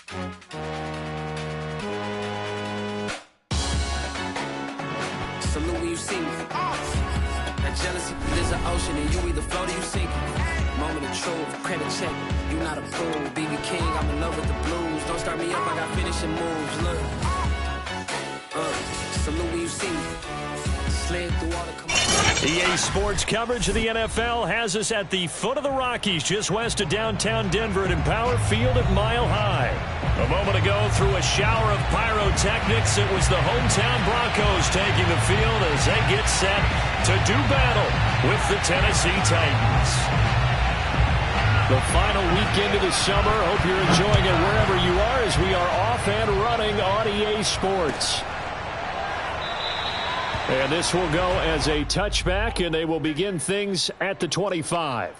Salute when you see me. That jealousy is an ocean, and you either float or you sink. Moment of truth, credit check. You not approved. BB King, I'm in love with the blues. Don't start me up, I got finishing moves. Look. Salute when you see me. Slid through all the EA Sports coverage of the NFL has us at the foot of the Rockies, just west of downtown Denver at Empower Field at Mile High. A moment ago, through a shower of pyrotechnics, it was the hometown Broncos taking the field as they get set to do battle with the Tennessee Titans. The final weekend of the summer. Hope you're enjoying it wherever you are as we are off and running on EA Sports. And this will go as a touchback, and they will begin things at the 25.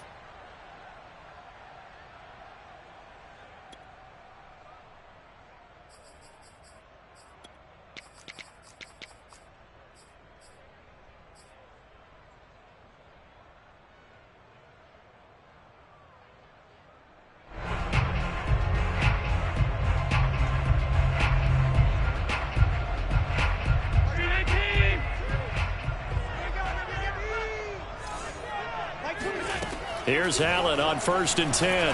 Here's Allen on 1st and 10.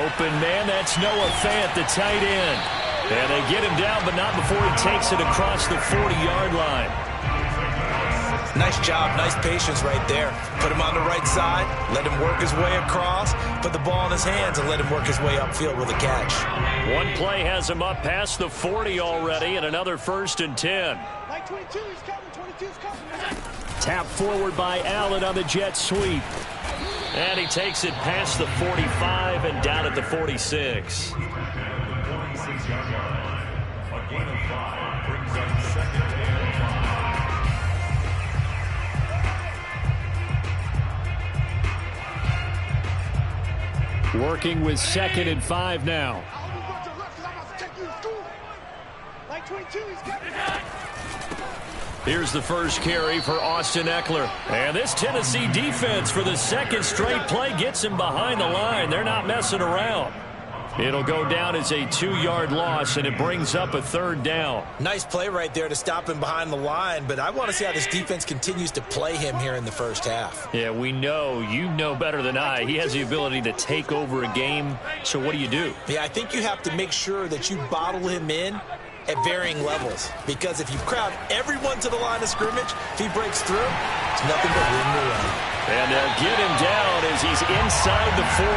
Open man, that's Noah Fant, the tight end. And they get him down, but not before he takes it across the 40-yard line. Nice job, nice patience right there. Put him on the right side, let him work his way across, put the ball in his hands, and let him work his way upfield with a catch. One play has him up past the 40 already, and another 1st and 10. Like 22, he's coming, 22's coming. Tap forward by Allen on the jet sweep. And he takes it past the 45 and down at the 46. Working with 2nd and 5 now. Like 22, he's coming. Here's the first carry for Austin Ekeler. And this Tennessee defense for the second straight play gets him behind the line. They're not messing around. It'll go down as a 2-yard loss, and it brings up a 3rd down. Nice play right there to stop him behind the line, but I want to see how this defense continues to play him here in the first half. Yeah, we know. You know better than I. He has the ability to take over a game. So what do you do? Yeah, I think you have to make sure that you bottle him in at varying levels, because if you crowd everyone to the line of scrimmage, if he breaks through, it's nothing but room to run. And they'll get him down as he's inside the 40.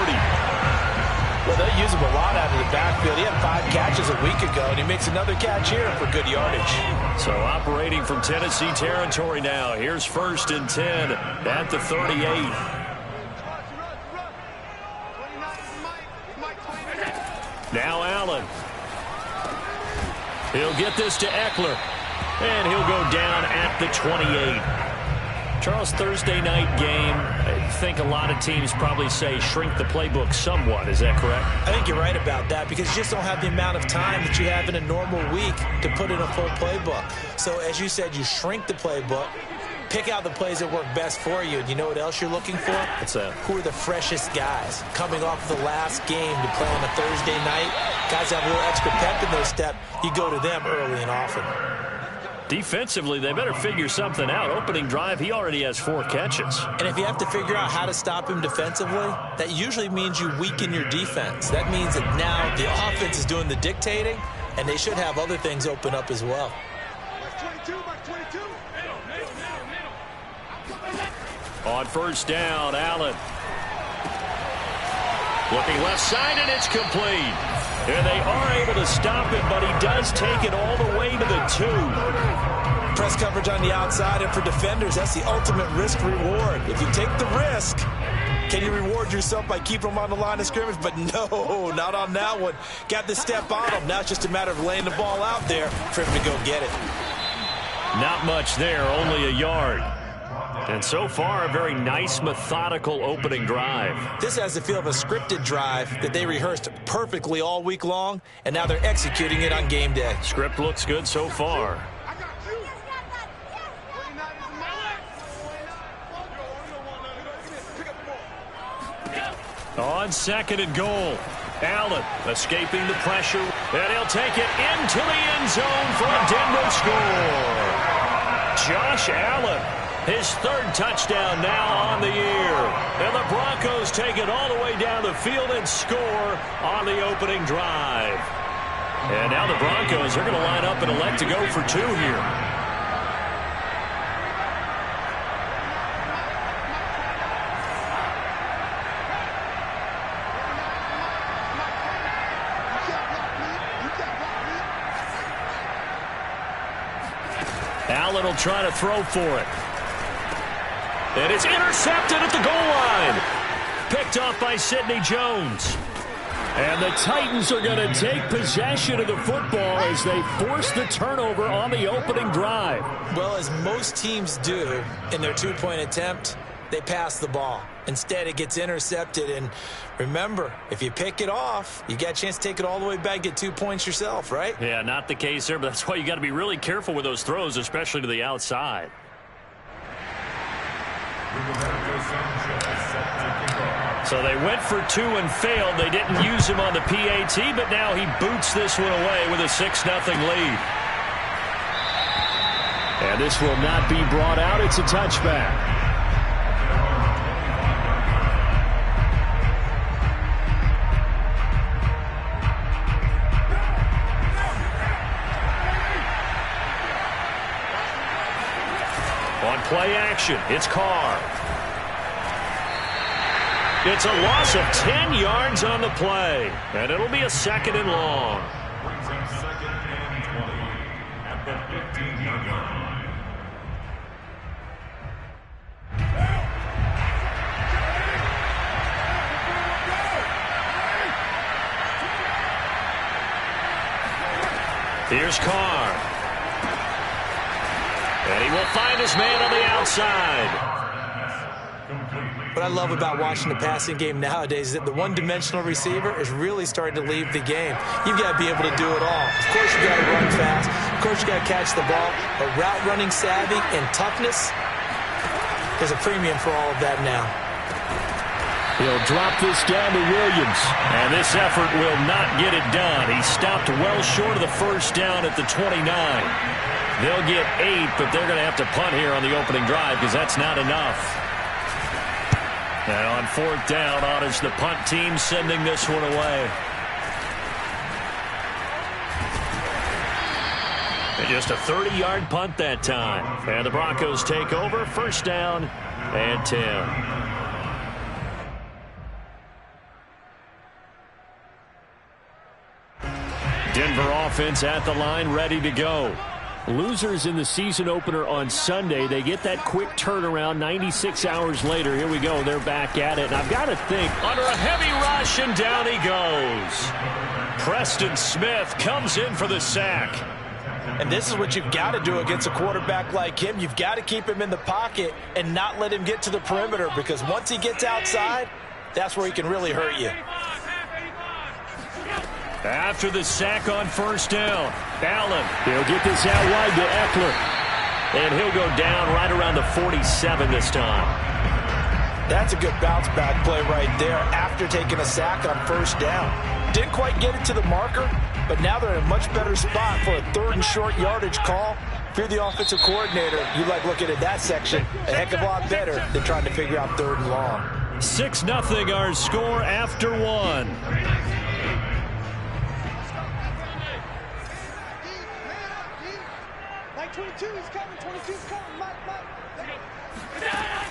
Well, they'll use him a lot out of the backfield. He had 5 catches a week ago, and he makes another catch here for good yardage. So operating from Tennessee territory now. Here's 1st and 10 at the 38. Now Allen. He'll get this to Ekeler, and he'll go down at the 28. Charles, Thursday night game, I think a lot of teams probably say shrink the playbook somewhat. Is that correct? I think you're right about that, because you just don't have the amount of time that you have in a normal week to put in a full playbook. So, as you said, you shrink the playbook, pick out the plays that work best for you. And you know what else you're looking for? What's that? Who are the freshest guys coming off the last game to play on a Thursday night? Guys have a little extra pep in their step. You go to them early and often. Defensively, they better figure something out. Opening drive, he already has 4 catches. And if you have to figure out how to stop him defensively, that usually means you weaken your defense. That means that now the offense is doing the dictating, and they should have other things open up as well. On 1st down, Allen. Looking left side, and it's complete. And they are able to stop it, but he does take it all the way to the 2. Press coverage on the outside, and for defenders, that's the ultimate risk-reward. If you take the risk, can you reward yourself by keeping them on the line of scrimmage? But no, not on that one. Got the step on him. Now it's just a matter of laying the ball out there for him to go get it. Not much there, only a yard. And so far, a very nice, methodical opening drive. This has the feel of a scripted drive that they rehearsed perfectly all week long, and now they're executing it on game day. Script looks good so far. On 2nd and goal. Allen escaping the pressure, and he'll take it into the end zone for a Denver score. Josh Allen, his third touchdown now on the year. And the Broncos take it all the way down the field and score on the opening drive. And now the Broncos are going to line up and elect to go for two here. Allen will try to throw for it. And it's intercepted at the goal line. Picked off by Sidney Jones. And the Titans are going to take possession of the football as they force the turnover on the opening drive. Well, as most teams do in their two-point attempt, they pass the ball. Instead, it gets intercepted. And remember, if you pick it off, you got a chance to take it all the way back, get 2 points yourself, right? Yeah, not the case there, but that's why you got to be really careful with those throws, especially to the outside. So they went for two and failed. They didn't use him on the PAT, but now he boots this one away with a 6-0 lead. And this will not be brought out. It's a touchback. On play action, it's Carr. It's a loss of 10 yards on the play, and it'll be a 2nd and long. Second and 20 at the 15-yard line. Here's Carr. And he will find his man on the outside. What I love about watching the passing game nowadays is that the one-dimensional receiver is really starting to leave the game. You've got to be able to do it all. Of course, you've got to run fast. Of course, you've got to catch the ball. But route running savvy and toughness, there's a premium for all of that now. He'll drop this down to Williams. And this effort will not get it done. He stopped well short of the first down at the 29. They'll get 8, but they're going to have to punt here on the opening drive because that's not enough. And on 4th down, on is the punt team sending this one away. And just a 30-yard punt that time. And the Broncos take over, 1st down and 10. Denver offense at the line, ready to go. Losers in the season opener on Sunday. They get that quick turnaround 96 hours later. Here we go. They're back at it. And I've got to think, under a heavy rush, and down he goes. Preston Smith comes in for the sack. And this is what you've got to do against a quarterback like him. You've got to keep him in the pocket and not let him get to the perimeter, because once he gets outside, that's where he can really hurt you. After the sack on 1st down, Allen, he'll get this out wide to Eckler. And he'll go down right around the 47 this time. That's a good bounce-back play right there after taking a sack on 1st down. Didn't quite get it to the marker, but now they're in a much better spot for a 3rd and short yardage call. If you're the offensive coordinator, you like looking at that section a heck of a lot better than trying to figure out 3rd and long. 6-0 our score after 1.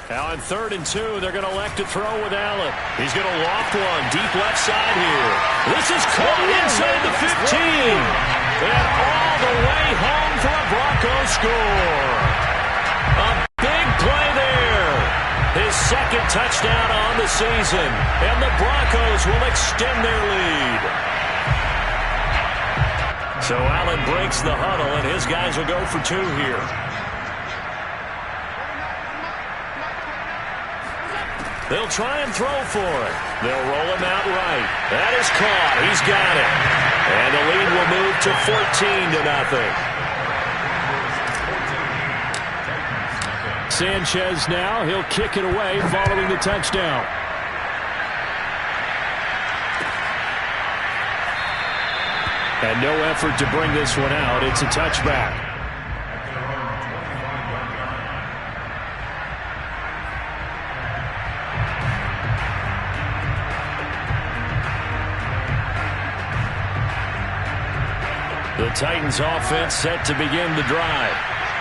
Now on 3rd and 2, they're going to elect to throw with Allen. He's going to loft one deep left side here. This is caught inside the 15. And all the way home for a Broncos score. A big play there. His 2nd touchdown on the season. And the Broncos will extend their lead. So Allen breaks the huddle, and his guys will go for 2 here. They'll try and throw for it. They'll roll him out right. That is caught. He's got it. And the lead will move to 14-0. Sanchez now. He'll kick it away following the touchdown. And no effort to bring this one out. It's a touchback. The Titans offense set to begin the drive.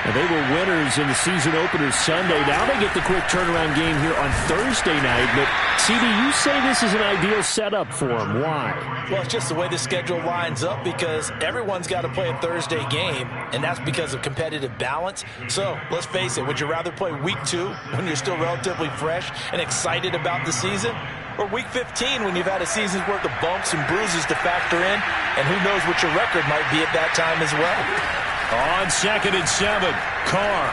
And they were winners in the season opener Sunday. Now they get the quick turnaround game here on Thursday night. But, CD, you say this is an ideal setup for them. Why? Well, it's just the way the schedule lines up because everyone's got to play a Thursday game, and that's because of competitive balance. So, let's face it, would you rather play week 2 when you're still relatively fresh and excited about the season? Or week 15 when you've had a season's worth of bumps and bruises to factor in, and who knows what your record might be at that time as well. On 2nd and 7, Carr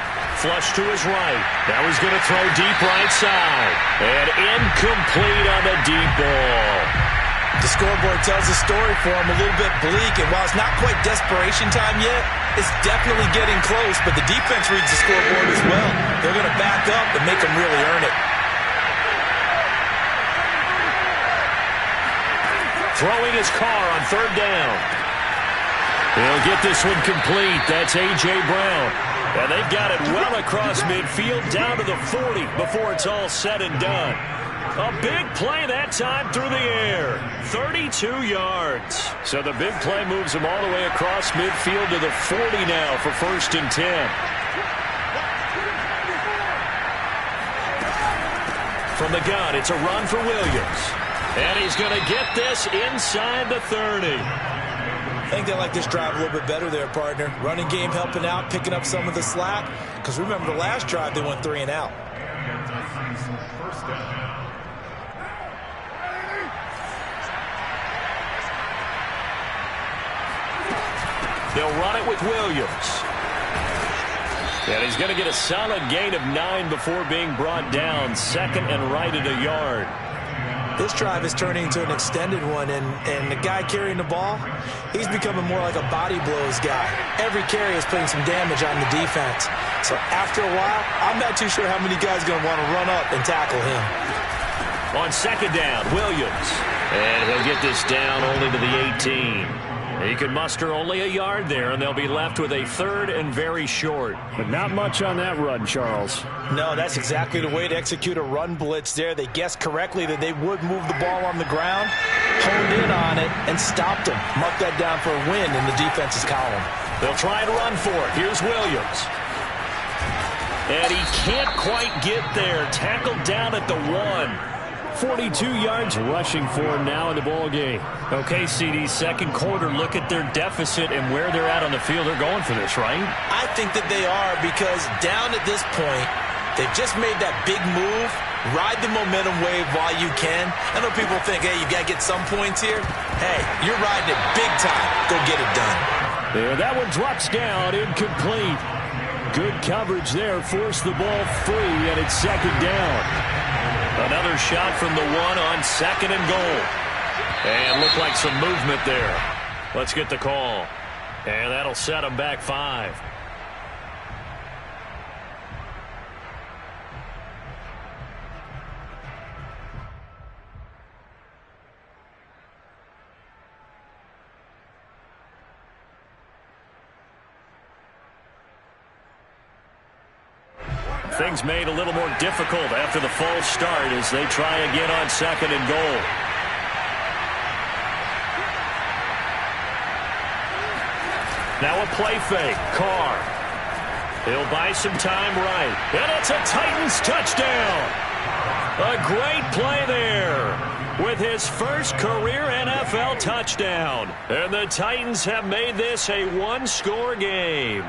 flush to his right. Now he's going to throw deep right side. And incomplete on the deep ball. The scoreboard tells the story for him, a little bit bleak, and while it's not quite desperation time yet, it's definitely getting close, but the defense reads the scoreboard as well. They're going to back up and make him really earn it. Throwing his Carr on 3rd down. He'll get this one complete. That's A.J. Brown. And they've got it well across midfield down to the 40 before it's all said and done. A big play that time through the air. 32 yards. So the big play moves him all the way across midfield to the 40 now for 1st and 10. From the gun, it's a run for Williams. And he's going to get this inside the 30. I think they like this drive a little bit better there, partner. Running game helping out, picking up some of the slack. Because remember, the last drive, they went 3 and out. They'll run it with Williams. And he's going to get a solid gain of 9 before being brought down. 2nd and right at a yard. This drive is turning into an extended one, and the guy carrying the ball, he's becoming more like a body blows guy. Every carry is putting some damage on the defense. So after a while, I'm not too sure how many guys are going to want to run up and tackle him. On 2nd down, Williams. And he'll get this down only to the 18. He can muster only a yard there, and they'll be left with a 3rd and very short. But not much on that run, Charles. No, that's exactly the way to execute a run blitz there. They guessed correctly that they would move the ball on the ground, honed in on it, and stopped him. Mark that down for a win in the defense's column. They'll try and run for it. Here's Williams. And he can't quite get there. Tackled down at the 1. 42 yards rushing for him now in the ball game. Okay, CD, 2nd quarter, look at their deficit and where they're at on the field. They're going for this, right? I think that they are, because down at this point, they've just made that big move. Ride the momentum wave while you can. I know people think, hey, you got to get some points here. Hey, you're riding it big time. Go get it done. Yeah, that one drops down, incomplete. Good coverage there, forced the ball free, and it's 2nd down. Another shot from the 1 on 2nd and goal. And looked like some movement there. Let's get the call. And that'll set them back 5. Things made a little more difficult after the false start as they try again on 2nd and goal. Now a play fake. Carr. He'll buy some time right. And it's a Titans touchdown. A great play there with his first career NFL touchdown. And the Titans have made this a 1-score game.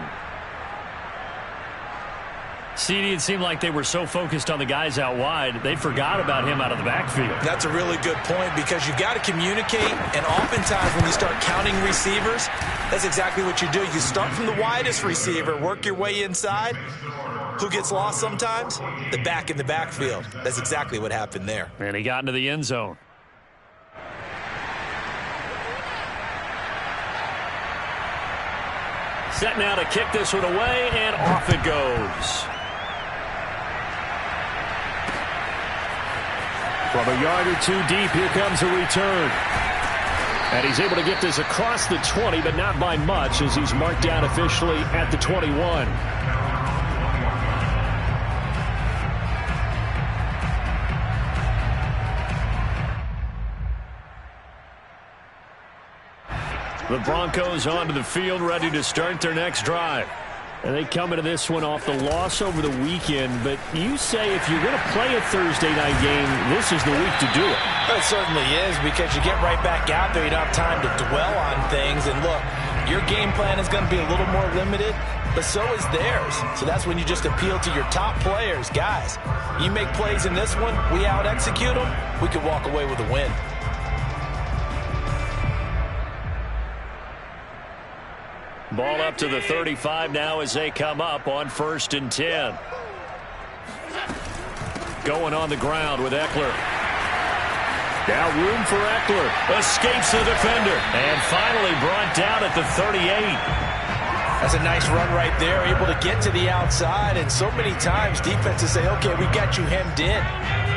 CD, it seemed like they were so focused on the guys out wide, they forgot about him out of the backfield. That's a really good point, because you got to communicate, and oftentimes when you start counting receivers, that's exactly what you do. You start from the widest receiver, work your way inside. Who gets lost sometimes? The back in the backfield. That's exactly what happened there. And he got into the end zone. Set now to kick this one away, and off it goes. From a yard or two deep, here comes a return. And he's able to get this across the 20, but not by much, as he's marked down officially at the 21. The Broncos onto the field, ready to start their next drive. And they come into this one off the loss over the weekend, but you say if you're going to play a Thursday night game, this is the week to do it. It certainly is, because you get right back out there. You don't have time to dwell on things. And look, your game plan is going to be a little more limited, but so is theirs. So that's when you just appeal to your top players. Guys, you make plays in this one, we out-execute them, we could walk away with a win. Ball up to the 35 now as they come up on 1st and 10. Going on the ground with Ekeler. Now room for Ekeler. Escapes the defender. And finally brought down at the 38. That's a nice run right there, able to get to the outside. And so many times defenses say, okay, we got you hemmed in.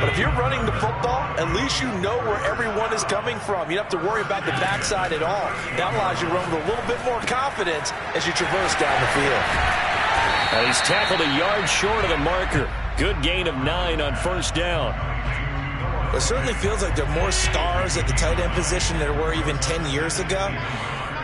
But if you're running the football, at least you know where everyone is coming from. You don't have to worry about the backside at all. That allows you to run with a little bit more confidence as you traverse down the field. And he's tackled a yard short of the marker. Good gain of 9 on 1st down. It certainly feels like there are more stars at the tight end position than there were even 10 years ago.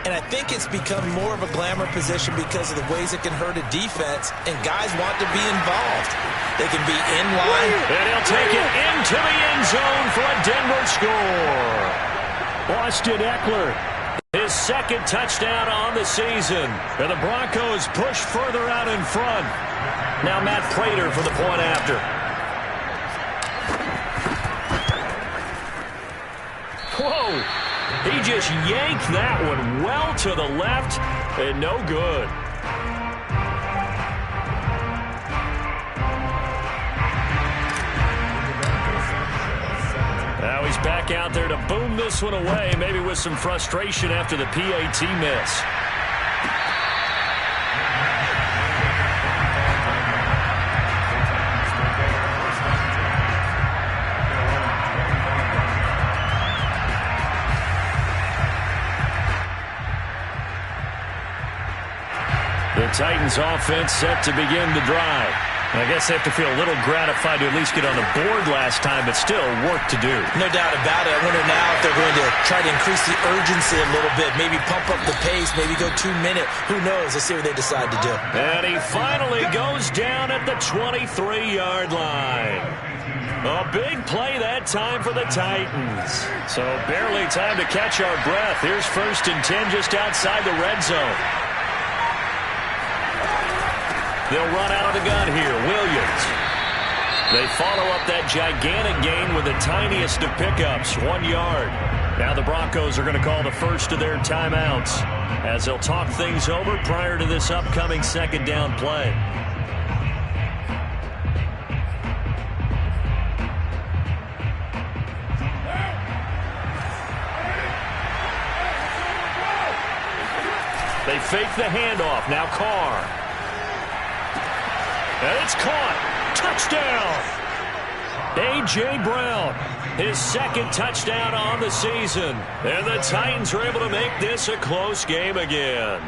And I think it's become more of a glamour position because of the ways it can hurt a defense, and guys want to be involved. They can be in line. And he'll take it into the end zone for a Denver score. Austin Ekeler, his 2nd touchdown on the season. And the Broncos push further out in front. Now Matt Prater for the point after. Whoa! He just yanked that one well to the left, and no good. Now he's back out there to boom this one away, maybe with some frustration after the PAT miss. The Titans offense set to begin the drive. And I guess they have to feel a little gratified to at least get on the board last time, but still work to do. No doubt about it. I wonder now if they're going to try to increase the urgency a little bit, maybe pump up the pace, maybe go 2-minute. Who knows? Let's see what they decide to do. And he finally goes down at the 23-yard line. A big play that time for the Titans. So barely time to catch our breath. Here's 1st and 10 just outside the red zone. They'll run out of the gun here. Williams. They follow up that gigantic gain with the tiniest of pickups, 1 yard. Now the Broncos are going to call the first of their timeouts as they'll talk things over prior to this upcoming 2nd down play. They fake the handoff. Now Carr. And it's caught. Touchdown. A.J. Brown, his 2nd touchdown on the season. And the Titans are able to make this a close game again.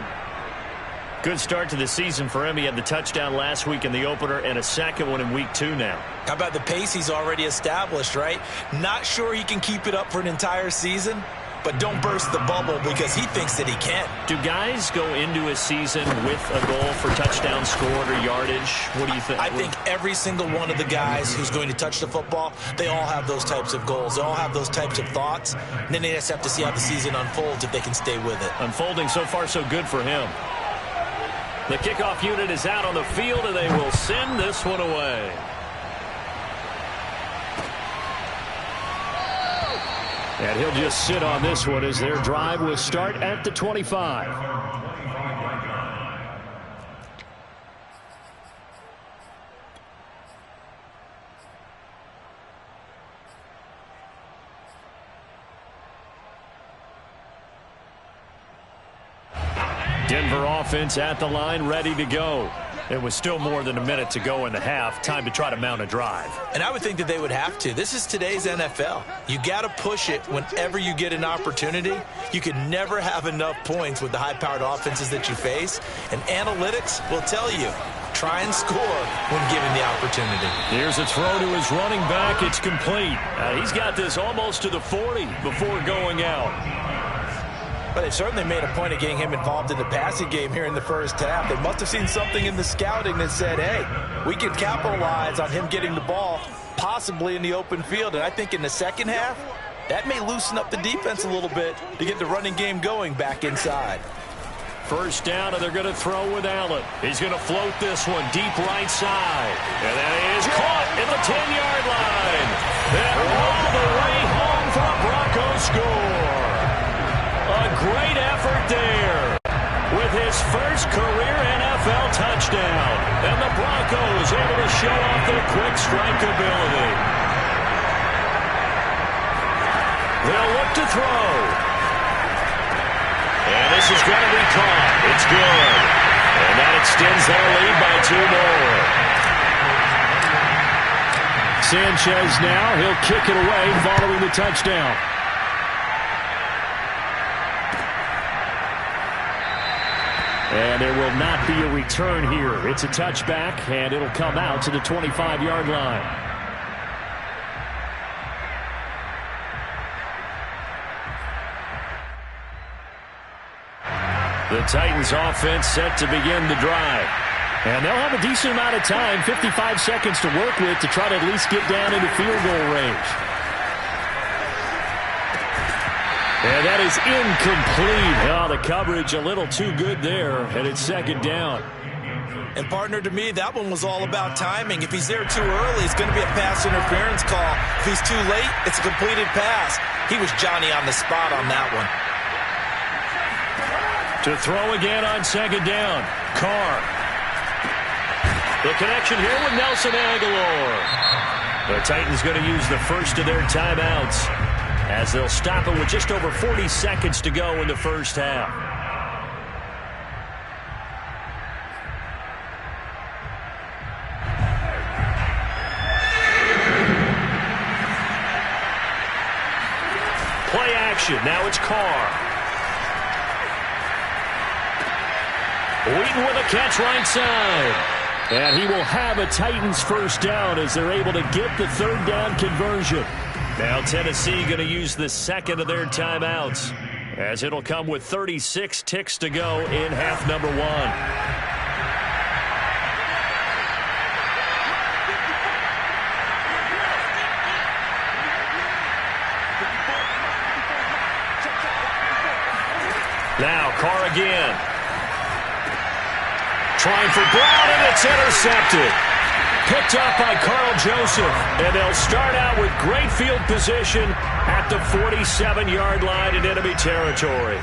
Good start to the season for him. He had the touchdown last week in the opener and a 2nd one in week 2 now. How about the pace he's already established, right? Not sure he can keep it up for an entire season, but don't burst the bubble because he thinks that he can. Do guys go into a season with a goal for touchdown scored or yardage? What do you think? I think every single one of the guys who's going to touch the football, they all have those types of goals. They all have those types of thoughts. And then they just have to see how the season unfolds if they can stay with it. Unfolding so far so good for him. The kickoff unit is out on the field, and they will send this one away. And he'll just sit on this one as their drive will start at the 25. Denver offense at the line, ready to go. It was still more than a minute to go in the half. Time to try to mount a drive. And I would think that they would have to. This is today's NFL. You got to push it whenever you get an opportunity. You can never have enough points with the high-powered offenses that you face. And analytics will tell you, try and score when given the opportunity. Here's a throw to his running back. It's complete. He's got this almost to the 40 before going out. But they certainly made a point of getting him involved in the passing game here in the first half. They must have seen something in the scouting that said, hey, we can capitalize on him getting the ball possibly in the open field. And I think in the second half, that may loosen up the defense a little bit to get the running game going back inside. First down, and they're going to throw with Allen. He's going to float this one deep right side. And that is caught at the 10-yard line. And all the way home for a Broncos score. A great effort there with his first career NFL touchdown. And the Broncos able to show off their quick strike ability. They'll look to throw. And this is going to be caught. It's good. And that extends their lead by 2 more. Sanchez now. He'll kick it away following the touchdown. And there will not be a return here. It's a touchback, and it'll come out to the 25-yard line. The Titans offense set to begin the drive. And they'll have a decent amount of time, 55 seconds to work with to try to at least get down into field goal range. And that is incomplete. Oh, the coverage a little too good there, and it's second down. And, partner, to me, that one was all about timing. If he's there too early, it's going to be a pass interference call. If he's too late, it's a completed pass. He was Johnny on the spot on that one. To throw again on second down. Carr. The connection here with Nelson Aguilar. The Titans going to use the first of their timeouts as they'll stop it with just over 40 seconds to go in the first half. Play action. Now it's Carr. Wheaton with a catch right side. And he will have a Titans first down as they're able to get the third down conversion. Now Tennessee going to use the second of their timeouts as it'll come with 36 ticks to go in half number one. Now Carr again. Trying for Brown, and it's intercepted. Picked up by Carl Joseph, and they'll start out with great field position at the 47-yard line in enemy territory.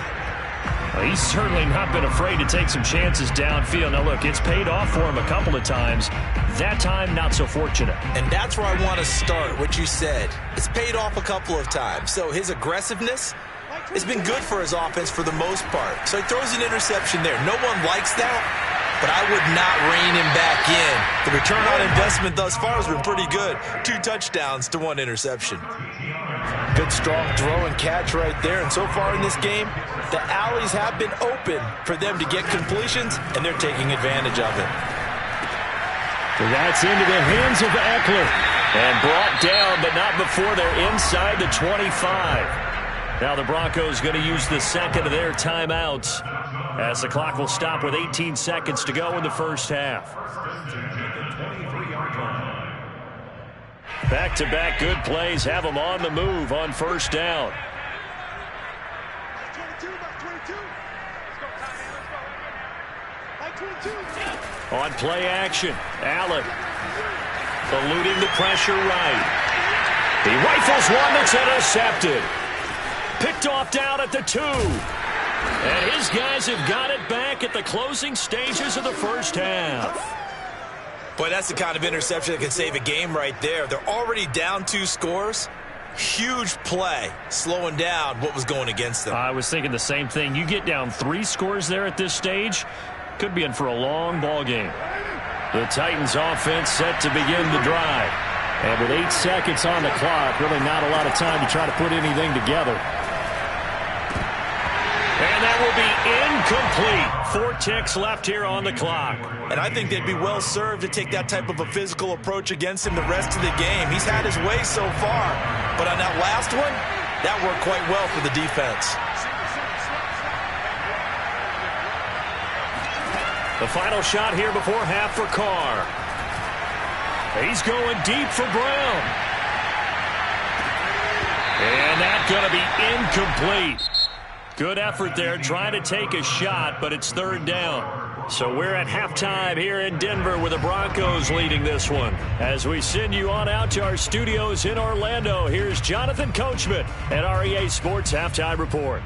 Well, he's certainly not been afraid to take some chances downfield. Now, look, it's paid off for him a couple of times. That time, not so fortunate. And that's where I want to start, what you said. It's paid off a couple of times. So his aggressiveness has been good for his offense for the most part. So he throws an interception there. No one likes that. But I would not rein him back in. The return on investment thus far has been pretty good. 2 touchdowns to 1 interception. Good strong throw and catch right there. And so far in this game, the alleys have been open for them to get completions, and they're taking advantage of it. So that's into the hands of Eckler. And brought down, but not before they're inside the 25. Now the Broncos going to use the second of their timeouts as the clock will stop with 18 seconds to go in the first half. Back-to-back good plays have them on the move on first down. On play action, Allen eluding the pressure right. He rifles one that's intercepted. Picked off down at the 2. And his guys have got it back at the closing stages of the first half. Boy, that's the kind of interception that can save a game right there. They're already down 2 scores. Huge play, slowing down what was going against them. I was thinking the same thing. You get down 3 scores there at this stage, could be in for a long ball game. The Titans offense set to begin the drive. And with 8 seconds on the clock, really not a lot of time to try to put anything together. And that will be incomplete. 4 ticks left here on the clock. And I think they'd be well served to take that type of a physical approach against him the rest of the game. He's had his way so far. But on that last one, that worked quite well for the defense. The final shot here before half for Carr. He's going deep for Brown. And that's going to be incomplete. Good effort there trying to take a shot, but it's 3rd down. So we're at halftime here in Denver with the Broncos leading this one. As we send you on out to our studios in Orlando, here's Jonathan Coachman at REA Sports Halftime Report.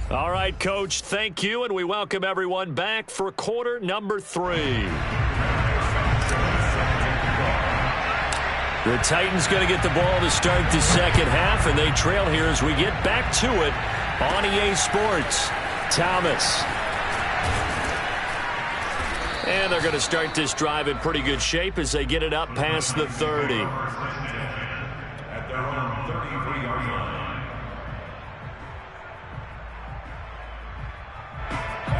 All right, Coach, thank you, and we welcome everyone back for quarter number 3. The Titans going to get the ball to start the second half, and they trail here as we get back to it on EA Sports. Thomas. And they're going to start this drive in pretty good shape as they get it up past the 30. At their own 33-yard line.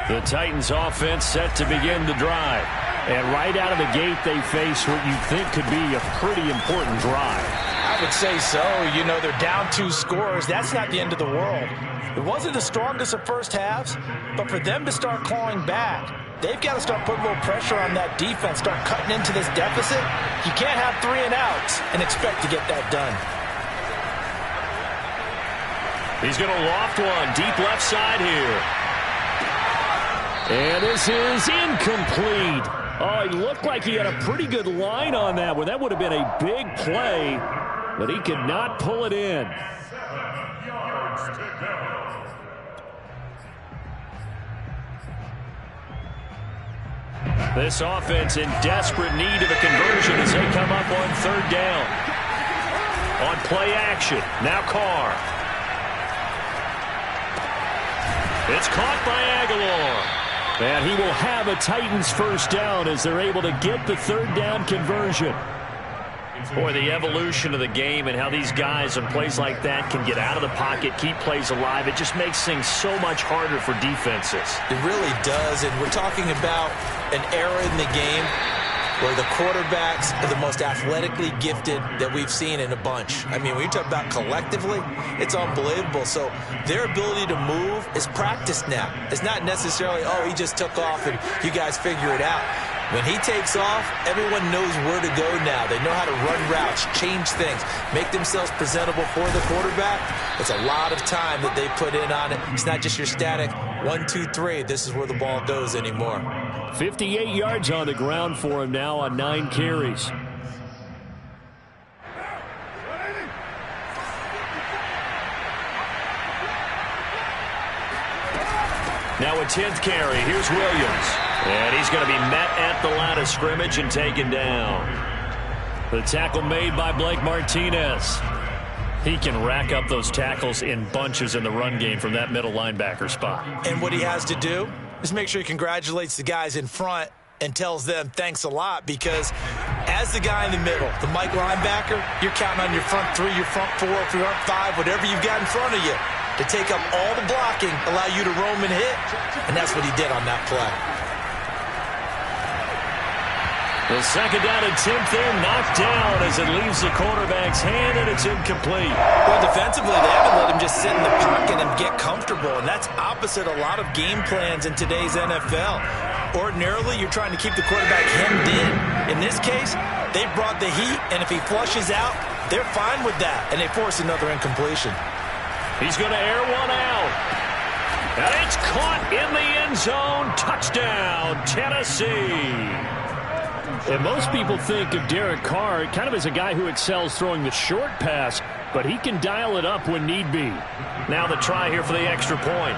The Titans offense set to begin the drive. And right out of the gate, they face what you think could be a pretty important drive. I would say so. You know, they're down 2 scores. That's not the end of the world. It wasn't the strongest of first halves, but for them to start clawing back, they've got to start putting a little pressure on that defense, start cutting into this deficit. You can't have 3 and outs and expect to get that done. He's going to loft one deep left side here. And this is incomplete. Oh, he looked like he had a pretty good line on that one. That would have been a big play, but he could not pull it in. 7 yards to go. This offense in desperate need of a conversion as they come up on 3rd down. On play action, now Carr. It's caught by Aguilar. And he will have a Titans first down as they're able to get the 3rd down conversion. Boy, the evolution of the game and how these guys in plays like that can get out of the pocket, keep plays alive, it just makes things so much harder for defenses. It really does, and we're talking about an era in the game where the quarterbacks are the most athletically gifted that we've seen in a bunch. I mean, when you talk about collectively, it's unbelievable. So their ability to move is practiced now. It's not necessarily, oh, he just took off and you guys figure it out. When he takes off, everyone knows where to go now. They know how to run routes, change things, make themselves presentable for the quarterback. It's a lot of time that they put in on it. It's not just your static 1, 2, 3. This is where the ball goes anymore. 58 yards on the ground for him now on 9 carries. Now a 10th carry. Here's Williams. And he's going to be met at the line of scrimmage and taken down. The tackle made by Blake Martinez. He can rack up those tackles in bunches in the run game from that middle linebacker spot. And what he has to do is make sure he congratulates the guys in front and tells them thanks a lot, because as the guy in the middle, the Mike linebacker, you're counting on your front 3, your front 4, front 5, whatever you've got in front of you to take up all the blocking, allow you to roam and hit, and that's what he did on that play. The 2nd down attempt there knocked down as it leaves the quarterback's hand, and it's incomplete. Well, defensively, they haven't let him just sit in the pocket and get comfortable, and that's opposite a lot of game plans in today's NFL. Ordinarily, you're trying to keep the quarterback hemmed in. In this case, they brought the heat, and if he flushes out, they're fine with that, and they force another incompletion. He's going to air one out. And it's caught in the end zone. Touchdown, Tennessee. And most people think of Derek Carr kind of as a guy who excels throwing the short pass, but he can dial it up when need be. Now the try here for the extra point.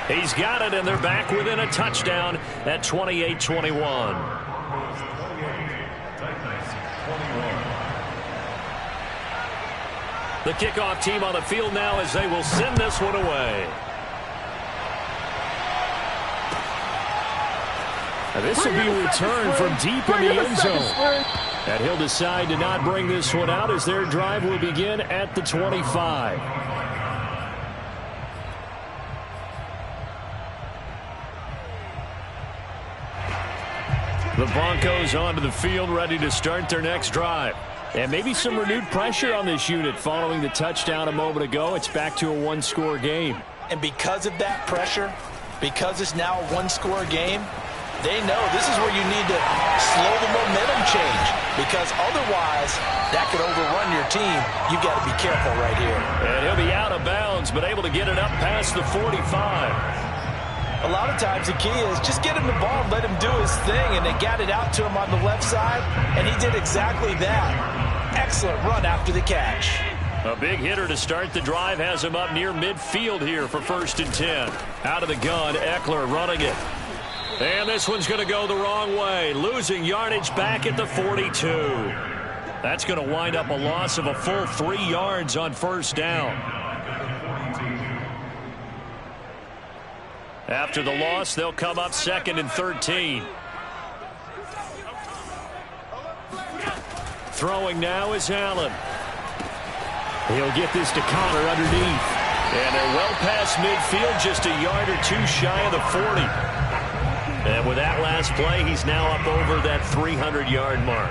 He's got it, and they're back within a touchdown at 28-21. The kickoff team on the field now as they will send this one away. Now this will be a return from deep in the end zone. And he'll decide to not bring this one out as their drive will begin at the 25. The Broncos onto the field, ready to start their next drive. And maybe some renewed pressure on this unit following the touchdown a moment ago. It's back to a one-score game. And because of that pressure, because it's now a one-score game, they know this is where you need to slow the momentum change, because otherwise that could overrun your team. You've got to be careful right here. And he'll be out of bounds, but able to get it up past the 45. A lot of times the key is just get him the ball and let him do his thing, and they got it out to him on the left side, and he did exactly that. Excellent run after the catch. A big hitter to start the drive has him up near midfield here for 1st and 10. Out of the gun, Eckler running it. And this one's going to go the wrong way, losing yardage back at the 42. That's going to wind up a loss of a full 3 yards on 1st down. After the loss, they'll come up 2nd and 13. Throwing now is Allen. He'll get this to Connor underneath. And they're well past midfield, just a yard or 2 shy of the 40. And with that last play, he's now up over that 300-yard mark.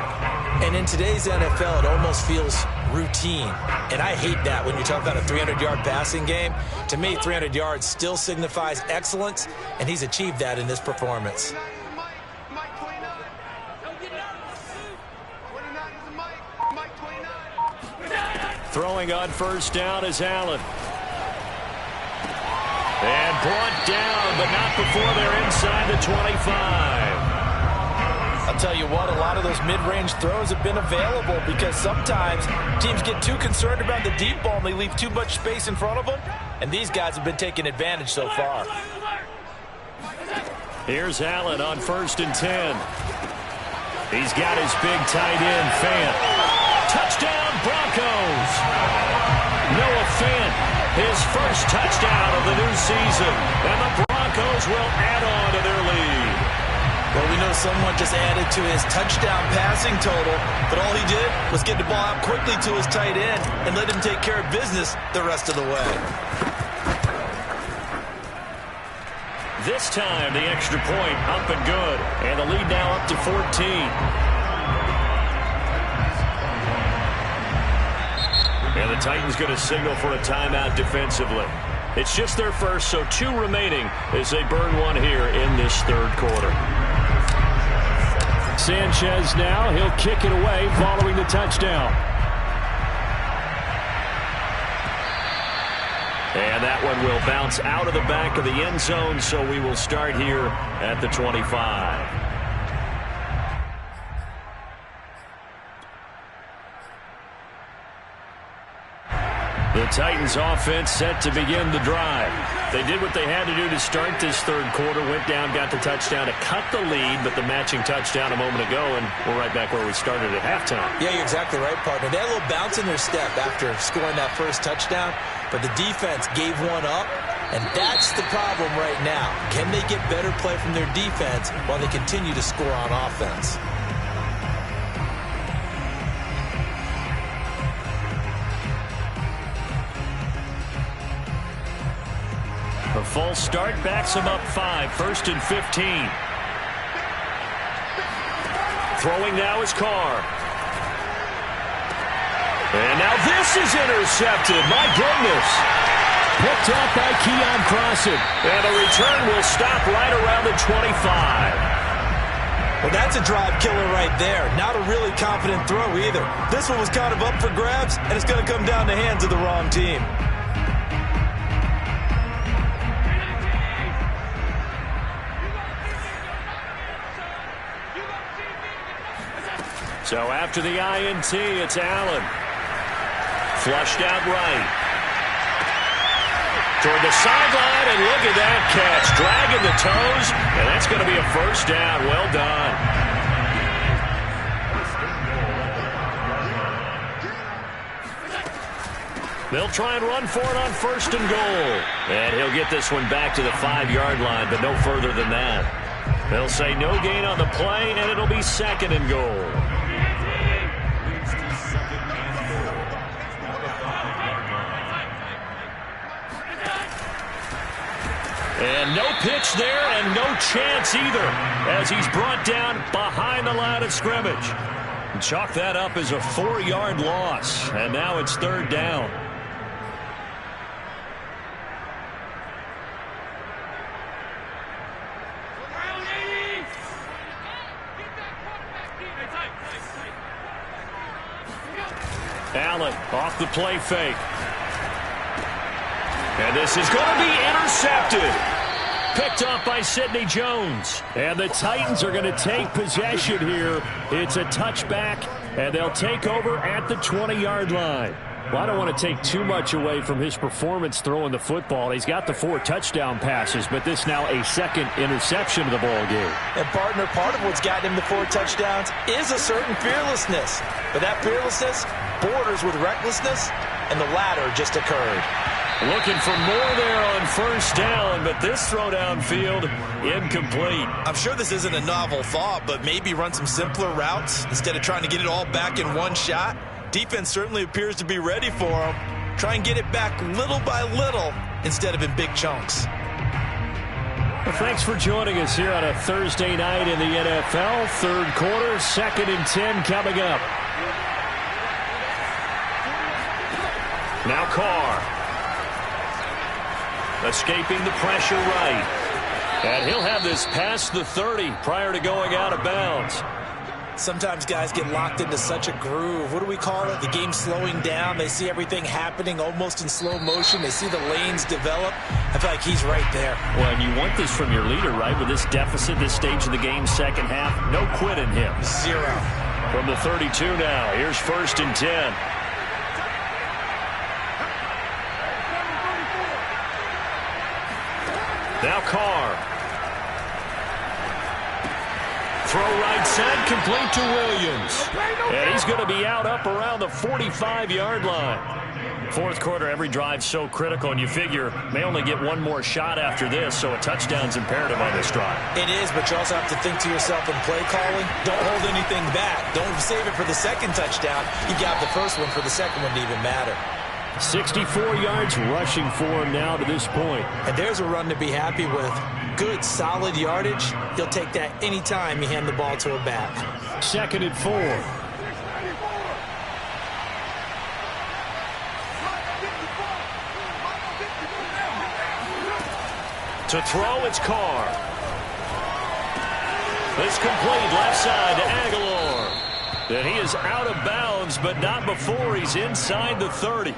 And in today's NFL, it almost feels routine. And I hate that when you talk about a 300-yard passing game. To me, 300 yards still signifies excellence, and he's achieved that in this performance. Throwing on 1st down is Allen. And brought down, but not before they're inside the 25. I'll tell you what, a lot of those mid-range throws have been available because sometimes teams get too concerned about the deep ball and they leave too much space in front of them, and these guys have been taking advantage so far. Here's Allen on 1st and 10. He's got his big tight end, Fant. Touchdown, Broncos! Noah Fant. His first touchdown of the new season, and the Broncos will add on to their lead. Well, we know someone just added to his touchdown passing total, but all he did was get the ball out quickly to his tight end and let him take care of business the rest of the way. This time, the extra point up and good, and the lead now up to 14. And the Titans going to signal for a timeout defensively. It's just their first, so 2 remaining as they burn one here in this 3rd quarter. Sanchez now, he'll kick it away following the touchdown. And that one will bounce out of the back of the end zone, so we will start here at the 25. The Titans offense set to begin the drive. They did what they had to do to start this 3rd quarter, went down, got the touchdown to cut the lead, but the matching touchdown a moment ago, and we're right back where we started at halftime. Yeah, you're exactly right, partner. They had a little bounce in their step after scoring that first touchdown, but the defense gave one up, and that's the problem right now. Can they get better play from their defense while they continue to score on offense? A false start backs him up 5, 1st and 15. Throwing now is Carr. And now this is intercepted. My goodness. Picked up by Keon Crossen. And the return will stop right around the 25. Well, that's a drive killer right there. Not a really confident throw either. This one was kind of up for grabs, and it's going to come down the hands of the wrong team. So after the INT, it's Allen. Flushed out right. Toward the sideline, and look at that catch. Dragging the toes, and that's going to be a 1st down. Well done. They'll try and run for it on 1st and goal. And he'll get this one back to the 5-yard line, but no further than that. They'll say no gain on the play, and it'll be 2nd and goal. And no pitch there and no chance either as he's brought down behind the line of scrimmage. And chalk that up as a 4-yard loss. And now it's 3rd down. Allen off the play fake. And this is going to be intercepted. Picked up by Sidney Jones. And the Titans are going to take possession here. It's a touchback, and they'll take over at the 20-yard line. Well, I don't want to take too much away from his performance throwing the football. He's got the 4 touchdown passes, but this now a 2nd interception of the ball game. And, partner, part of what's gotten him the 4 touchdowns is a certain fearlessness. But that fearlessness borders with recklessness, and the latter just occurred. Looking for more there on 1st down, but this throw downfield incomplete. I'm sure this isn't a novel thought, but maybe run some simpler routes instead of trying to get it all back in one shot. Defense certainly appears to be ready for him. Try and get it back little by little instead of in big chunks. Well, thanks for joining us here on a Thursday night in the NFL. 3rd quarter, 2nd and 10 coming up. Now Carr. Escaping the pressure right. And he'll have this past the 30 prior to going out of bounds. Sometimes guys get locked into such a groove. What do we call it? The game slowing down. They see everything happening almost in slow motion. They see the lanes develop. I feel like he's right there. Well, and you want this from your leader, right? With this deficit, this stage of the game, 2nd half, no quit in him. 0. From the 32 now, here's 1st and 10. Now Carr. Throw right side, complete to Williams. And he's going to be out up around the 45-yard line. 4th quarter, every drive's so critical, and you figure may only get one more shot after this, so a touchdown's imperative on this drive. It is, but you also have to think to yourself in play calling, don't hold anything back. Don't save it for the 2nd touchdown. You got the 1st one for the 2nd one to even matter. 64 yards rushing for him now to this point. And there's a run to be happy with. Good, solid yardage. He'll take that anytime you hand the ball to a back. 2nd and 4. To throw, it's Carr. This complete left side to Aguilar. And he is out of bounds, but not before he's inside the 30.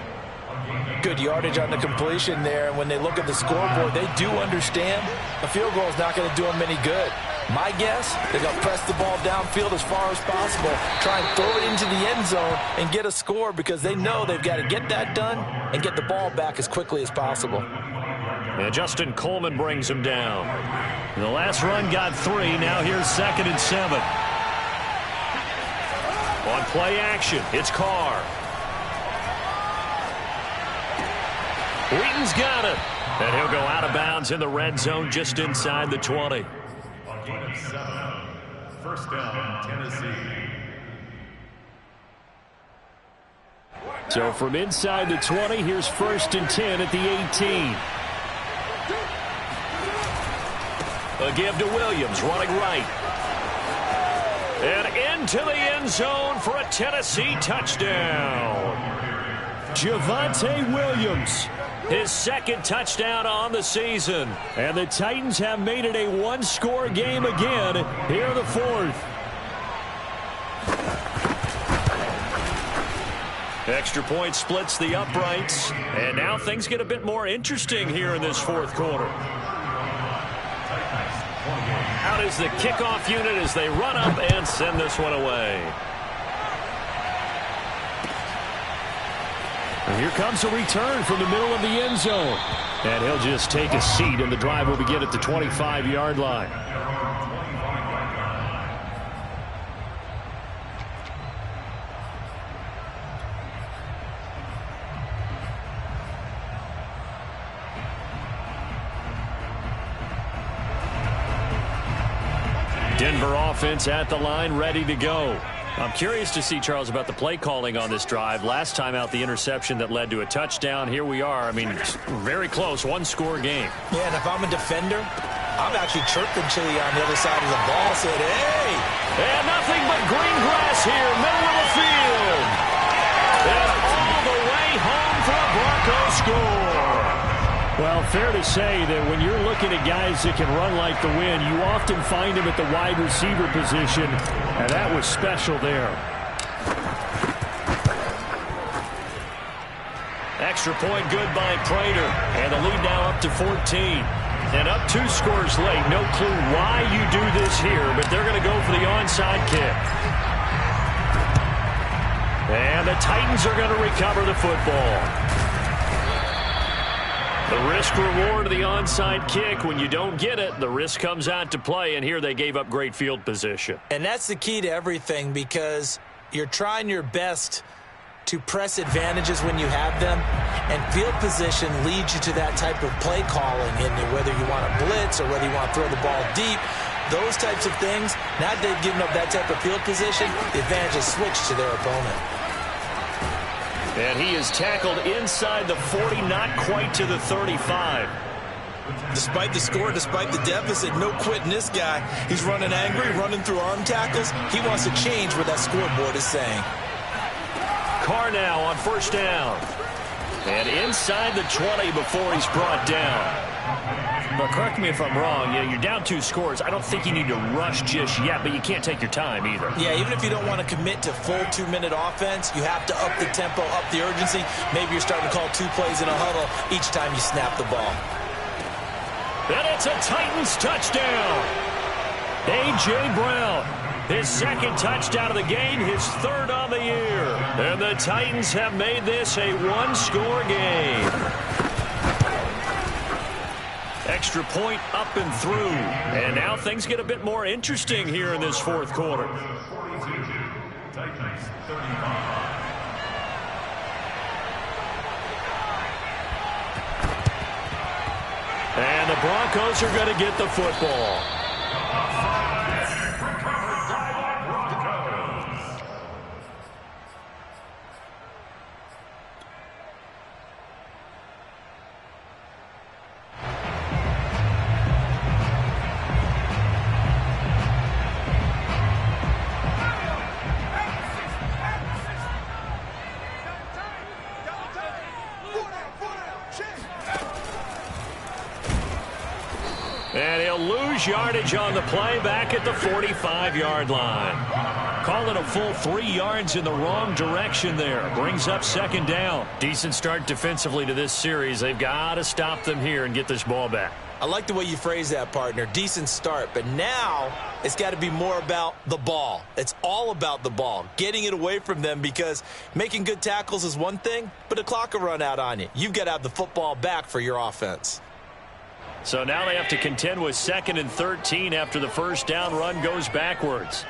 Good yardage on the completion there. And when they look at the scoreboard, they do understand a field goal is not going to do them any good. My guess, they're going to press the ball downfield as far as possible, try and throw it into the end zone and get a score because they know they've got to get that done and get the ball back as quickly as possible. And Justin Coleman brings him down. And the last run got 3. Now here's 2nd and 7. On play action, it's Carr. Wheaton's got it. And he'll go out of bounds in the red zone just inside the 20. On gain of 7, 1st down, Tennessee. So from inside the 20, here's 1st and 10 at the 18. A give to Williams, running right. And into the end zone for a Tennessee touchdown. Javonte Williams, his 2nd touchdown on the season. And the Titans have made it a one-score game again here in the 4th. Extra point splits the uprights. And now things get a bit more interesting here in this 4th quarter. Out is the kickoff unit as they run up and send this one away. And here comes a return from the middle of the end zone. And he'll just take a seat, and the drive will begin at the 25-yard line. Denver offense at the line, ready to go. I'm curious to see, Charles, about the play calling on this drive. Last time out, the interception that led to a touchdown. Here we are. I mean, very close, one-score game. Yeah, and if I'm a defender, I'm actually chirping Chili on the other side of the ball, said, hey! And nothing but green grass here, middle of the field. And all the way home for a Broncos score. Well, fair to say that when you're looking at guys that can run like the wind, you often find them at the wide receiver position, and that was special there. Extra point good by Prater, and the lead now up to 14. And up 2 scores late. No clue why you do this here, but they're going to go for the onside kick. And the Titans are going to recover the football. The risk reward of the onside kick, when you don't get it, the risk comes out to play, and here they gave up great field position. And that's the key to everything, because you're trying your best to press advantages when you have them, and field position leads you to that type of play calling, and whether you want to blitz or whether you want to throw the ball deep, those types of things. Now that they've given up that type of field position, the advantage is switched to their opponent. And he is tackled inside the 40, not quite to the 35. Despite the score, despite the deficit, no quitting this guy. He's running angry, running through arm tackles. He wants to change what that scoreboard is saying. Carr now on first down. And inside the 20 before he's brought down. But correct me if I'm wrong, yeah, you're down 2 scores. I don't think you need to rush just yet, but you can't take your time either. Yeah, even if you don't want to commit to full 2-minute offense, you have to up the tempo, up the urgency. Maybe you're starting to call 2 plays in a huddle each time you snap the ball. And it's a Titans touchdown. A.J. Brown, his 2nd touchdown of the game, his 3rd on the year. And the Titans have made this a 1-score game. Extra point up and through. And now things get a bit more interesting here in this 4th quarter. And the Broncos are going to get the football. And he'll lose yardage on the play back at the 45-yard line. Call it a full 3 yards in the wrong direction there. Brings up 2nd down. Decent start defensively to this series. They've got to stop them here and get this ball back. I like the way you phrase that, partner. Decent start, but now it's got to be more about the ball. It's all about the ball, getting it away from them, because making good tackles is one thing, but the clock will run out on you. You've got to have the football back for your offense. So now they have to contend with 2nd and 13 after the first down run goes backwards.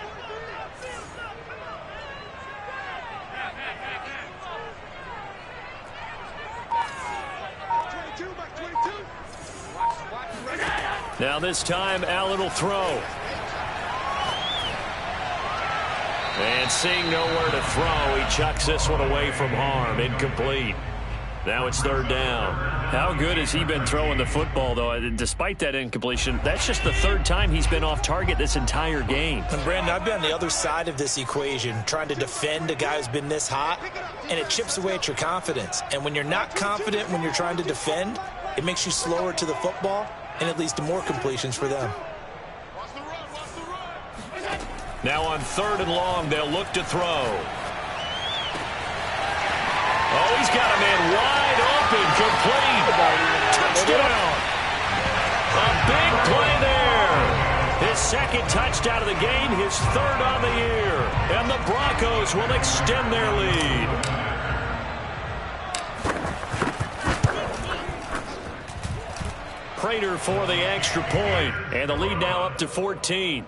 Now this time Allen will throw. And seeing nowhere to throw, he chucks this one away from harm. Incomplete. Now it's 3rd down. How good has he been throwing the football, though? Despite that incompletion, that's just the 3rd time he's been off target this entire game. And Brandon, I've been on the other side of this equation, trying to defend a guy who's been this hot, and it chips away at your confidence. And when you're not confident when you're trying to defend, it makes you slower to the football, and it leads to more completions for them. Now on 3rd and long, they'll look to throw. Oh, he's got a man wide open, complete. Touchdown. A big play there. His 2nd touchdown of the game, his 3rd on the year. And the Broncos will extend their lead. Prater for the extra point. And the lead now up to 14.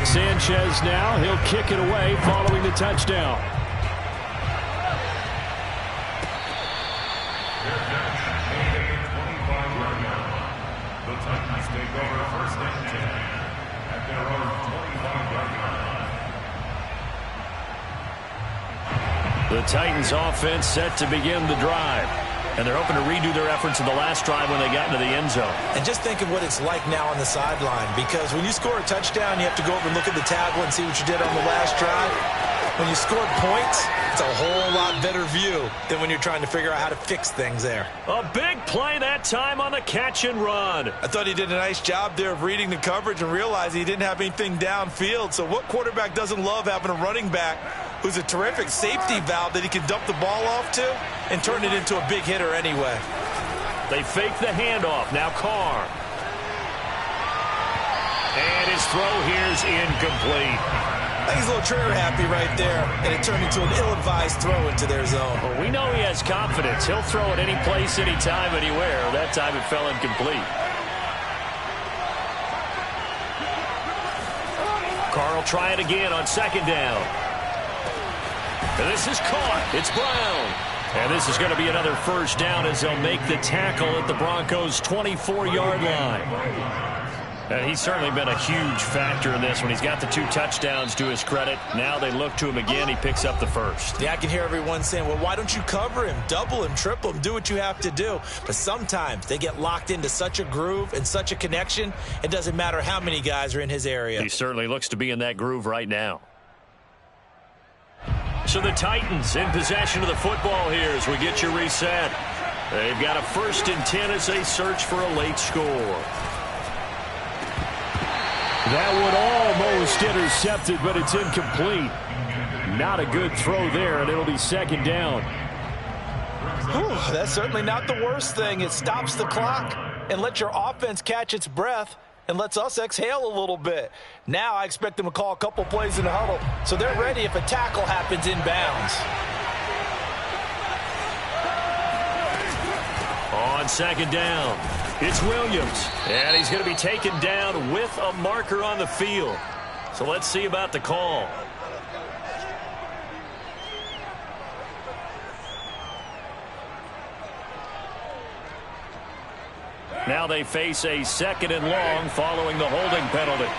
Sanchez now, he'll kick it away following the touchdown. The Titans take over first and 10 at their own 25-yard line. The Titans offense set to begin the drive. And they're hoping to redo their efforts in the last drive when they got into the end zone. And just think of what it's like now on the sideline, because when you score a touchdown, you have to go over and look at the tablet and see what you did on the last drive. When you scored points, it's a whole lot better view than when you're trying to figure out how to fix things there. A big play that time on the catch and run. I thought he did a nice job there of reading the coverage and realizing he didn't have anything downfield. So what quarterback doesn't love having a running back who's a terrific safety valve that he can dump the ball off to and turn it into a big hitter anyway? They fake the handoff. Now Carr. And his throw here's incomplete. I think he's a little trigger happy right there, and it turned into an ill-advised throw into their zone. Well, we know he has confidence. He'll throw it any place, anytime, anywhere. That time it fell incomplete. Carr will try it again on second down. And this is caught. It's Brown. And this is going to be another first down as they'll make the tackle at the Broncos' 24-yard line. And he's certainly been a huge factor in this when he's got the 2 touchdowns to his credit. Now they look to him again. He picks up the first. Yeah, I can hear everyone saying, well, why don't you cover him, double him, triple him, do what you have to do. But sometimes they get locked into such a groove and such a connection, it doesn't matter how many guys are in his area. He certainly looks to be in that groove right now. So the Titans in possession of the football here as we get you reset. They've got a 1st and 10 as they search for a late score. That one almost intercepted, but it's incomplete. Not a good throw there, and it'll be second down. Whew, that's certainly not the worst thing. It stops the clock and lets your offense catch its breath and lets us exhale a little bit. Now I expect them to call a couple plays in the huddle, so they're ready if a tackle happens inbounds. On second down, it's Williams, and he's going to be taken down with a marker on the field. So let's see about the call. Now they face a 2nd and long following the holding penalty.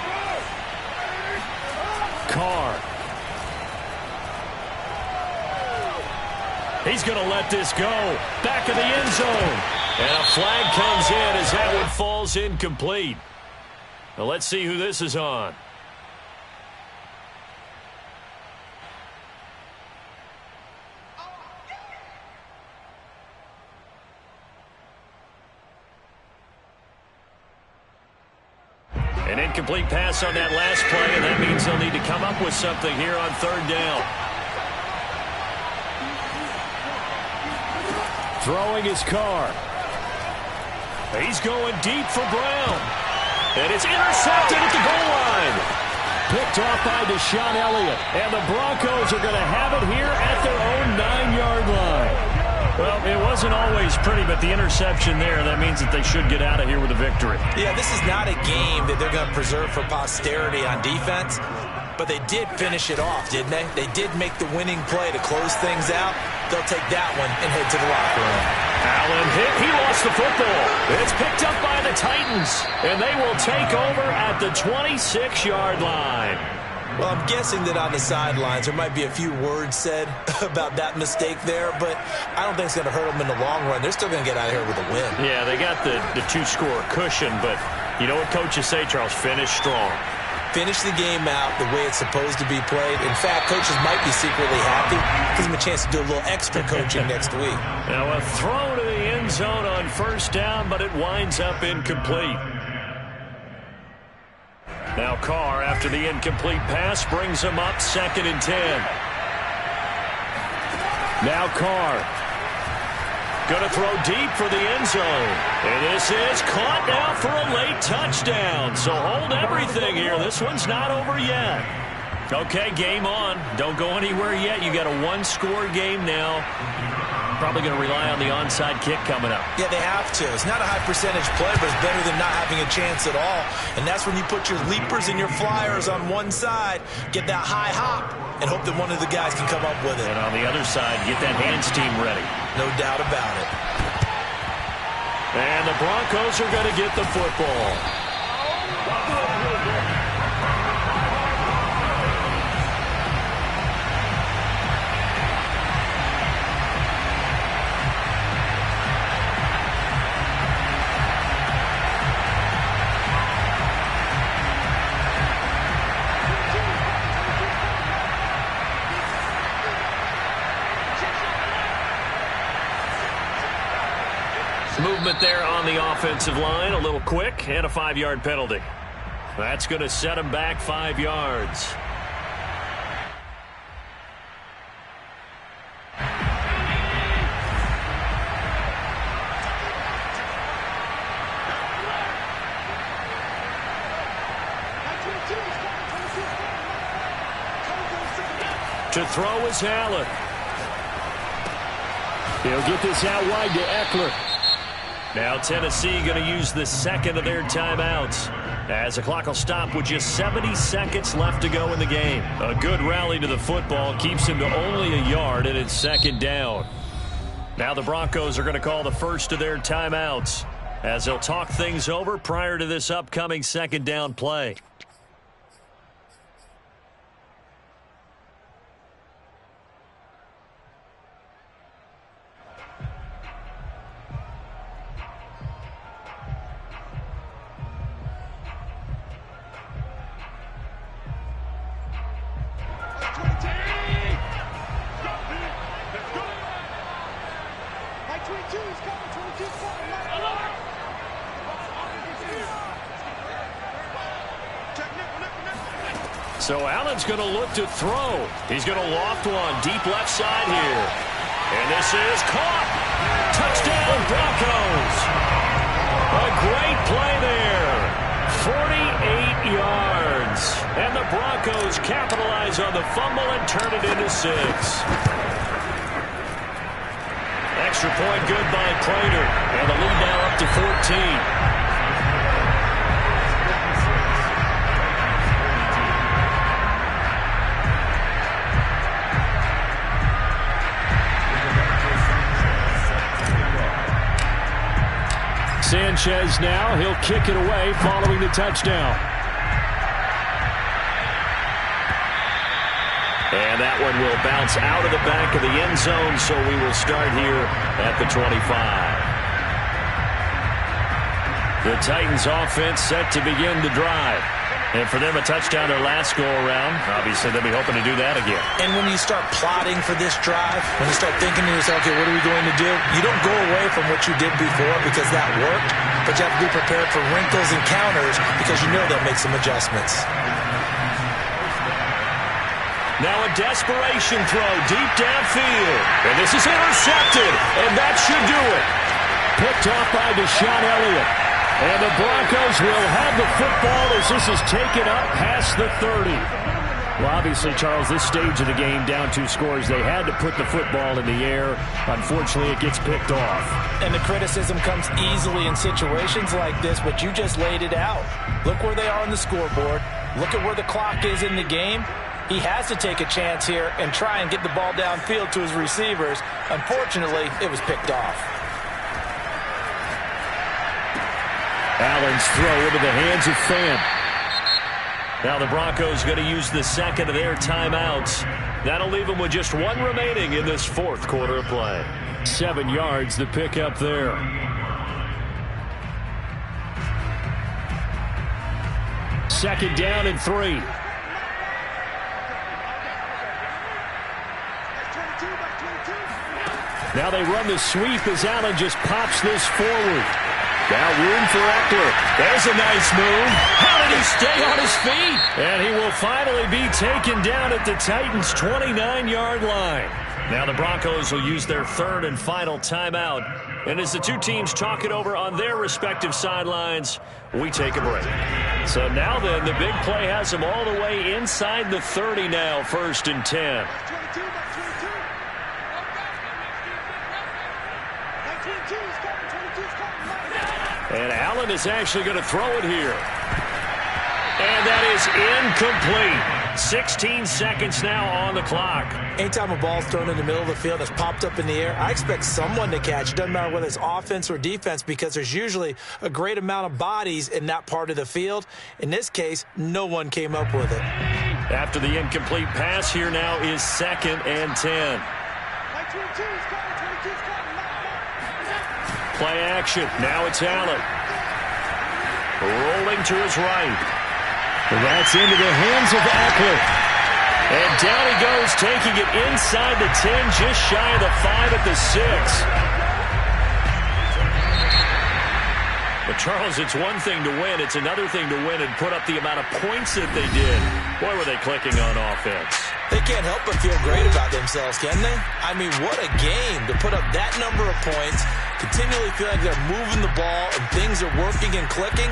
Carr. He's going to let this go. Back of the end zone. And a flag comes in as that one falls incomplete. Now let's see who this is on. An incomplete pass on that last play, and that means they'll need to come up with something here on 3rd down. Throwing his Carr. He's going deep for Brown. And it's intercepted at the goal line. Picked off by Deshaun Elliott. And the Broncos are going to have it here at their own 9-yard line. Well, it wasn't always pretty, but the interception there, that means that they should get out of here with a victory. Yeah, this is not a game that they're going to preserve for posterity on defense, but they did finish it off, didn't they? They did make the winning play to close things out. They'll take that one and head to the locker room. Allen hit. He lost the football. It's picked up by the Titans, and they will take over at the 26-yard line. Well, I'm guessing that on the sidelines there might be a few words said about that mistake there, but I don't think it's going to hurt them in the long run. They're still going to get out of here with a win. Yeah, they got the 2-score cushion, but you know what coaches say, Charles? Finish strong. Finish the game out the way it's supposed to be played. In fact, coaches might be secretly happy. Gives them a chance to do a little extra coaching next week. Now a throw to the end zone on 1st down, but it winds up incomplete. Now Carr, after the incomplete pass, brings him up 2nd and 10. Now Carr. Going to throw deep for the end zone. And this is caught now for a late touchdown. So hold everything here. This one's not over yet. Okay, game on. Don't go anywhere yet. You got a 1-score game now. Probably going to rely on the onside kick coming up. Yeah, they have to. It's not a high percentage play, but it's better than not having a chance at all. And that's when you put your leapers and your flyers on one side, get that high hop, and hope that one of the guys can come up with it. And on the other side, get that hands team ready. No doubt about it. And the Broncos are going to get the football. Movement there on the offensive line, a little quick, and a 5-yard penalty. That's going to set him back 5 yards. To throw is Allen. He'll get this out wide to Eckler. Now Tennessee going to use the second of their timeouts as the clock will stop with just 70 seconds left to go in the game. A good rally to the football keeps him to only a yard, and it's second down. Now the Broncos are going to call the first of their timeouts as they'll talk things over prior to this upcoming second down play. So Allen's going to look to throw. He's going to loft one deep left side here. And this is caught. Touchdown, Broncos. A great play there. 48 yards. And the Broncos capitalize on the fumble and turn it into 6. Extra point good by Prater. And the lead now up to 14. Sanchez now, he'll kick it away following the touchdown. And that one will bounce out of the back of the end zone, so we will start here at the 25. The Titans offense set to begin the drive. And for them, a touchdown their last go-around. Obviously, they'll be hoping to do that again. And when you start plotting for this drive, when you start thinking to yourself, okay, what are we going to do? You don't go away from what you did before because that worked, but you have to be prepared for wrinkles and counters because you know they'll make some adjustments. Now a desperation throw deep downfield. And this is intercepted, and that should do it. Picked off by Deshaun Elliott. And the Broncos will have the football as this is taken up past the 30. Well, obviously, Charles, this stage of the game, down 2 scores, they had to put the football in the air. Unfortunately, it gets picked off. And the criticism comes easily in situations like this, but you just laid it out. Look where they are on the scoreboard. Look at where the clock is in the game. He has to take a chance here and try and get the ball downfield to his receivers. Unfortunately, it was picked off. Allen's throw into the hands of Fan. Now the Broncos going to use the second of their timeouts. That'll leave them with just 1 remaining in this 4th quarter of play. 7 yards the pick up there. Second down and 3. Now they run the sweep as Allen just pops this forward. Now room for Eckler. There's a nice move. How did he stay on his feet? And he will finally be taken down at the Titans' 29-yard line. Now the Broncos will use their 3rd and final timeout. And as the 2 teams talk it over on their respective sidelines, we take a break. So now then, the big play has them all the way inside the 30 now, 1st and 10. And Allen is actually going to throw it here. And that is incomplete. 16 seconds now on the clock. Anytime a ball's thrown in the middle of the field that's popped up in the air, I expect someone to catch. It doesn't matter whether it's offense or defense because there's usually a great amount of bodies in that part of the field. In this case, no one came up with it. After the incomplete pass, here now is 2nd and 10. Like 22, he's coming. 22's coming. Play action. Now it's Allen. Rolling to his right. That's into the hands of Eckler. And down he goes, taking it inside the 10, just shy of the 5 at the 6. But, Charles, it's one thing to win. It's another thing to win and put up the amount of points that they did. Boy, were they clicking on offense. They can't help but feel great about themselves, can they? I mean, what a game to put up that number of points, continually feel like they're moving the ball and things are working and clicking.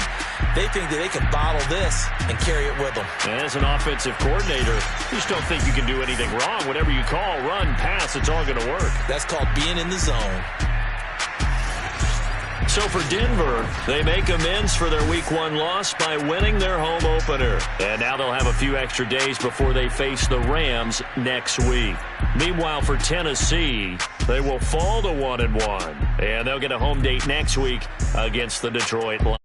They think that they can bottle this and carry it with them. And as an offensive coordinator, you just don't think you can do anything wrong. Whatever you call, run, pass, it's all going to work. That's called being in the zone. So for Denver, they make amends for their Week 1 loss by winning their home opener. And now they'll have a few extra days before they face the Rams next week. Meanwhile, for Tennessee, they will fall to 1-1. And they'll get a home date next week against the Detroit Lions.